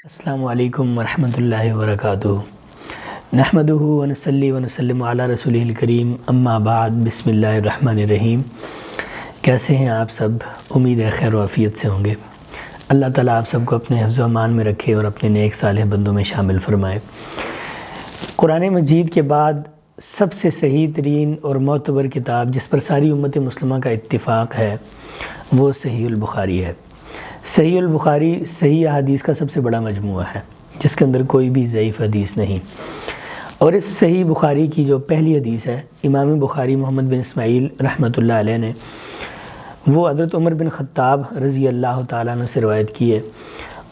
السلام علیکم ورحمۃ اللہ وبرکاتہ۔ نحمدہ ونصلی ونسلم علی رسولہ الکریم، اما بعد، بسم اللہ الرحمن الرحیم۔ کیسے ہیں آپ سب؟ امید ہے خیر و عافیت سے ہوں گے۔ اللہ تعالیٰ آپ سب کو اپنے حفظ و امان میں رکھے اور اپنے نیک صالح بندوں میں شامل فرمائے۔ قرآن مجید کے بعد سب سے صحیح ترین اور معتبر کتاب جس پر ساری امت مسلمہ کا اتفاق ہے وہ صحیح البخاری ہے۔ صحیح البخاری صحیح احادیث کا سب سے بڑا مجموعہ ہے جس کے اندر کوئی بھی ضعیف حدیث نہیں، اور اس صحیح بخاری کی جو پہلی حدیث ہے، امام بخاری محمد بن اسماعیل رحمۃ اللہ علیہ نے وہ حضرت عمر بن خطاب رضی اللہ تعالیٰ عنہ سے روایت کی ہے،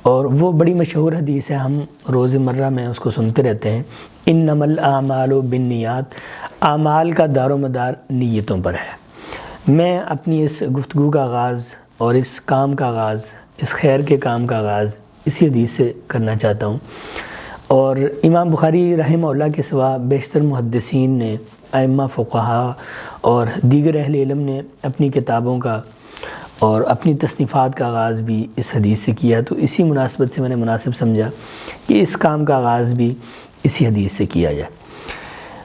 اور وہ بڑی مشہور حدیث ہے، ہم روز مرہ میں اس کو سنتے رہتے ہیں۔ انما الاعمال بالنیات، اعمال کا دار و مدار نیتوں پر ہے۔ میں اپنی اس گفتگو کا آغاز اور اس کام کا آغاز، اس خیر کے کام کا آغاز اسی حدیث سے کرنا چاہتا ہوں، اور امام بخاری رحمہ اللہ کے سوا بیشتر محدثین نے، ائمہ فقہاء اور دیگر اہل علم نے اپنی کتابوں کا اور اپنی تصنیفات کا آغاز بھی اس حدیث سے کیا، تو اسی مناسبت سے میں نے مناسب سمجھا کہ اس کام کا آغاز بھی اسی حدیث سے کیا جائے۔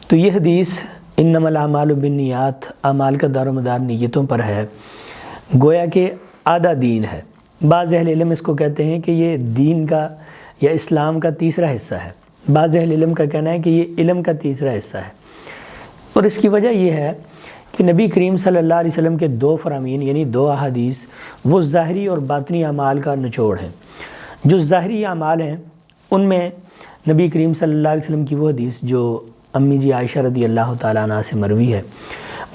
تو یہ حدیث انما الاعمال بالنیات، اعمال کا دار و مدار نیتوں پر ہے، گویا کہ آدھا دین ہے۔ بعض اہل علم اس کو کہتے ہیں کہ یہ دین کا یا اسلام کا تیسرا حصہ ہے، بعض اہل علم کا کہنا ہے کہ یہ علم کا تیسرا حصہ ہے، اور اس کی وجہ یہ ہے کہ نبی کریم صلی اللہ علیہ وسلم کے دو فرامین یعنی دو احادیث وہ ظاہری اور باطنی اعمال کا نچوڑ ہیں۔ جو ظاہری اعمال ہیں ان میں نبی کریم صلی اللہ علیہ وسلم کی وہ حدیث جو امی جی عائشہ رضی اللہ تعالیٰ عنہ سے مروی ہے،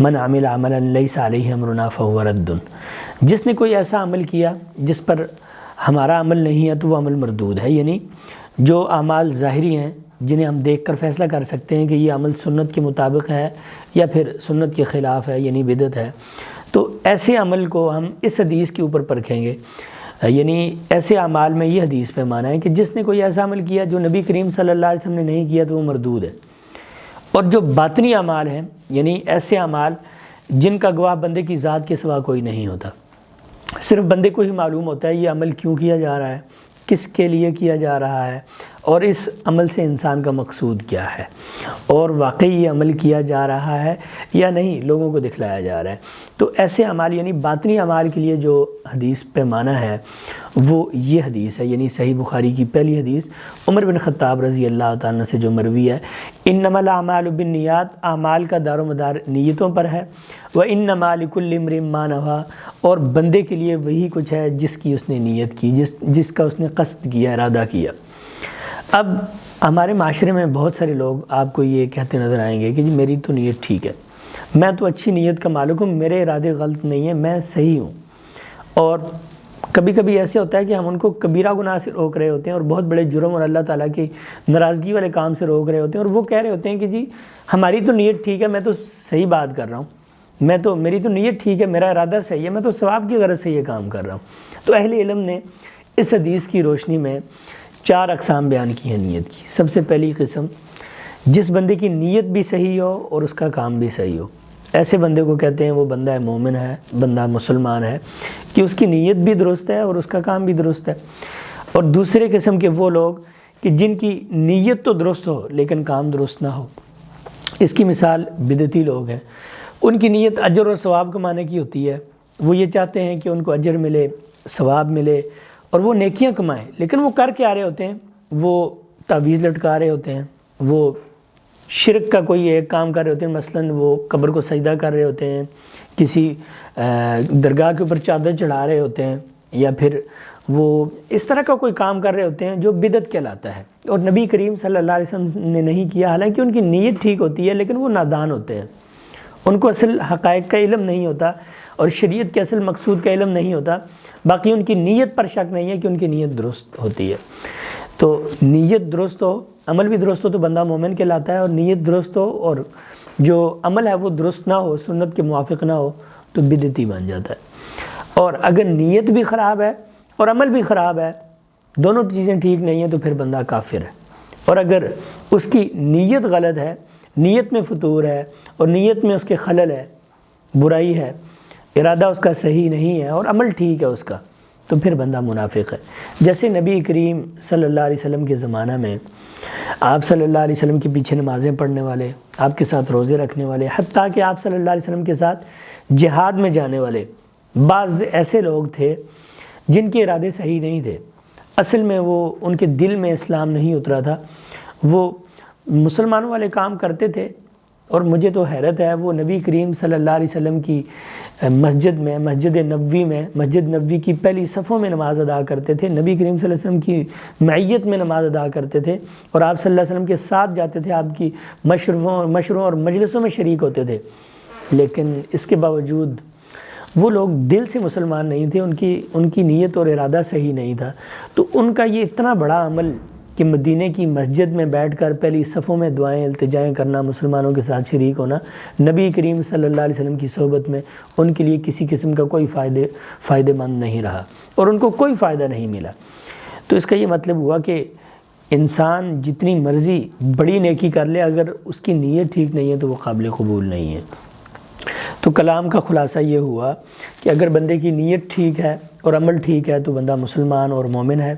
من عمل عملا لیس علیہ امرنا فہو رد، جس نے کوئی ایسا عمل کیا جس پر ہمارا عمل نہیں ہے تو وہ عمل مردود ہے۔ یعنی جو اعمال ظاہری ہیں جنہیں ہم دیکھ کر فیصلہ کر سکتے ہیں کہ یہ عمل سنت کے مطابق ہے یا پھر سنت کے خلاف ہے، یعنی بدعت ہے، تو ایسے عمل کو ہم اس حدیث کے اوپر پرکھیں گے۔ یعنی ایسے اعمال میں یہ حدیث پہ مانا ہے کہ جس نے کوئی ایسا عمل کیا جو نبی کریم صلی اللہ علیہ وسلم نے نہیں کیا تو وہ مردود ہے۔ اور جو باطنی اعمال ہیں یعنی ایسے اعمال جن کا گواہ بندے کی ذات کے سوا کوئی نہیں ہوتا، صرف بندے کو ہی معلوم ہوتا ہے یہ عمل کیوں کیا جا رہا ہے، کس کے لیے کیا جا رہا ہے، اور اس عمل سے انسان کا مقصود کیا ہے، اور واقعی یہ عمل کیا جا رہا ہے یا نہیں، لوگوں کو دکھلایا جا رہا ہے۔ تو ایسے اعمال یعنی باطنی اعمال کے لیے جو حدیث پیمانہ ہے وہ یہ حدیث ہے، یعنی صحیح بخاری کی پہلی حدیث عمر بن خطاب رضی اللہ تعالیٰ سے جو مروی ہے، انما الاعمال بالنیات، اعمال کا دار و مدار نیتوں پر ہے، وانما لکل امرئ ما نویٰ، اور بندے کے لیے وہی کچھ ہے جس کی اس نے نیت کی، جس کا اس نے قصد کیا، ارادہ کیا۔ اب ہمارے معاشرے میں بہت سارے لوگ آپ کو یہ کہتے نظر آئیں گے کہ جی میری تو نیت ٹھیک ہے، میں تو اچھی نیت کا مالک ہوں، میرے ارادے غلط نہیں ہیں، میں صحیح ہوں۔ اور کبھی کبھی ایسے ہوتا ہے کہ ہم ان کو کبیرہ گناہ سے روک رہے ہوتے ہیں اور بہت بڑے جرم اور اللہ تعالیٰ کی ناراضگی والے کام سے روک رہے ہوتے ہیں، اور وہ کہہ رہے ہوتے ہیں کہ جی ہماری تو نیت ٹھیک ہے، میں تو صحیح بات کر رہا ہوں، میری تو نیت ٹھیک ہے، میرا ارادہ صحیح ہے، میں تو ثواب کی غرض سے یہ کام کر رہا ہوں۔ تو اہل علم نے اس حدیث کی روشنی میں 4 اقسام بیان کی ہیں نیت کی۔ سب سے پہلی قسم، جس بندے کی نیت بھی صحیح ہو اور اس کا کام بھی صحیح ہو، ایسے بندے کو کہتے ہیں وہ بندہ مومن ہے، بندہ مسلمان ہے، کہ اس کی نیت بھی درست ہے اور اس کا کام بھی درست ہے۔ اور دوسرے قسم کے وہ لوگ کہ جن کی نیت تو درست ہو لیکن کام درست نہ ہو، اس کی مثال بدعتی لوگ ہیں۔ ان کی نیت اجر اور ثواب کمانے کی ہوتی ہے، وہ یہ چاہتے ہیں کہ ان کو اجر ملے، ثواب ملے، اور وہ نیکیاں کمائیں، لیکن وہ کر کے آ رہے ہوتے ہیں، وہ تعویذ لٹکا رہے ہوتے ہیں، وہ شرک کا کوئی ایک کام کر رہے ہوتے ہیں، مثلاً وہ قبر کو سجدہ کر رہے ہوتے ہیں، کسی درگاہ کے اوپر چادر چڑھا رہے ہوتے ہیں، یا پھر وہ اس طرح کا کوئی کام کر رہے ہوتے ہیں جو بدعت کہلاتا ہے، اور نبی کریم صلی اللہ علیہ وسلم نے نہیں کیا، حالانکہ ان کی نیت ٹھیک ہوتی ہے لیکن وہ نادان ہوتے ہیں، ان کو اصل حقائق کا علم نہیں ہوتا اور شریعت کے اصل مقصود کا علم نہیں ہوتا۔ باقی ان کی نیت پر شک نہیں ہے کہ ان کی نیت درست ہوتی ہے۔ تو نیت درست ہو، عمل بھی درست ہو تو بندہ مومن کہلاتا ہے، اور نیت درست ہو اور جو عمل ہے وہ درست نہ ہو، سنت کے موافق نہ ہو، تو بدعتی بن جاتا ہے۔ اور اگر نیت بھی خراب ہے اور عمل بھی خراب ہے، دونوں چیزیں ٹھیک نہیں ہیں، تو پھر بندہ کافر ہے۔ اور اگر اس کی نیت غلط ہے، نیت میں فتور ہے اور نیت میں اس کے خلل ہے، برائی ہے، ارادہ اس کا صحیح نہیں ہے اور عمل ٹھیک ہے اس کا، تو پھر بندہ منافق ہے۔ جیسے نبی کریم صلی اللہ علیہ وسلم کے زمانہ میں آپ صلی اللہ علیہ وسلم کے پیچھے نمازیں پڑھنے والے، آپ کے ساتھ روزے رکھنے والے، حتیٰ کہ آپ صلی اللہ علیہ وسلم کے ساتھ جہاد میں جانے والے بعض ایسے لوگ تھے جن کے ارادے صحیح نہیں تھے، اصل میں وہ ان کے دل میں اسلام نہیں اترا تھا، وہ مسلمانوں والے کام کرتے تھے۔ اور مجھے تو حیرت ہے، وہ نبی کریم صلی اللہ علیہ وسلم کی مسجد میں، مسجد نبوی کی پہلی صفوں میں نماز ادا کرتے تھے، نبی کریم صلی اللہ علیہ وسلم کی معیت میں نماز ادا کرتے تھے، اور آپ صلی اللہ علیہ وسلم کے ساتھ جاتے تھے، آپ کی مشروں اور مجلسوں میں شریک ہوتے تھے، لیکن اس کے باوجود وہ لوگ دل سے مسلمان نہیں تھے، ان کی نیت اور ارادہ صحیح نہیں تھا۔ تو ان کا یہ اتنا بڑا عمل کہ مدینہ کی مسجد میں بیٹھ کر پہلی صفوں میں دعائیں التجائیں کرنا، مسلمانوں کے ساتھ شریک ہونا، نبی کریم صلی اللہ علیہ وسلم کی صحبت میں ان کے لیے کسی قسم کا کوئی فائدہ مند نہیں رہا، اور ان کو کوئی فائدہ نہیں ملا۔ تو اس کا یہ مطلب ہوا کہ انسان جتنی مرضی بڑی نیکی کر لے، اگر اس کی نیت ٹھیک نہیں ہے تو وہ قابل قبول نہیں ہے۔ تو کلام کا خلاصہ یہ ہوا کہ اگر بندے کی نیت ٹھیک ہے اور عمل ٹھیک ہے تو بندہ مسلمان اور مومن ہے،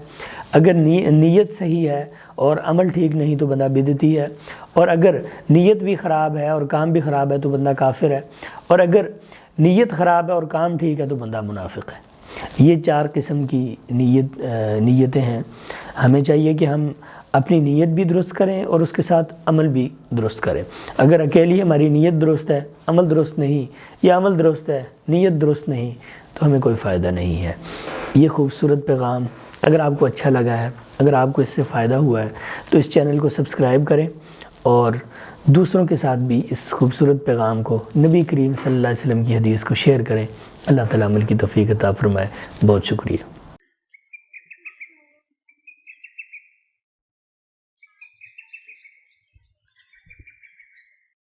اگر نیت صحیح ہے اور عمل ٹھیک نہیں تو بندہ بدعتی ہے، اور اگر نیت بھی خراب ہے اور کام بھی خراب ہے تو بندہ کافر ہے، اور اگر نیت خراب ہے اور کام ٹھیک ہے تو بندہ منافق ہے۔ یہ 4 قسم کی نیتیں ہیں۔ ہمیں چاہیے کہ ہم اپنی نیت بھی درست کریں اور اس کے ساتھ عمل بھی درست کریں۔ اگر اکیلی ہماری نیت درست ہے، عمل درست نہیں، یا عمل درست ہے، نیت درست نہیں، تو ہمیں کوئی فائدہ نہیں ہے۔ یہ خوبصورت پیغام اگر آپ کو اچھا لگا ہے، اگر آپ کو اس سے فائدہ ہوا ہے، تو اس چینل کو سبسکرائب کریں اور دوسروں کے ساتھ بھی اس خوبصورت پیغام کو، نبی کریم صلی اللہ علیہ وسلم کی حدیث کو شیئر کریں۔ اللہ تعالیٰ عمل کی توفیق عطا فرمائے۔ بہت شکریہ۔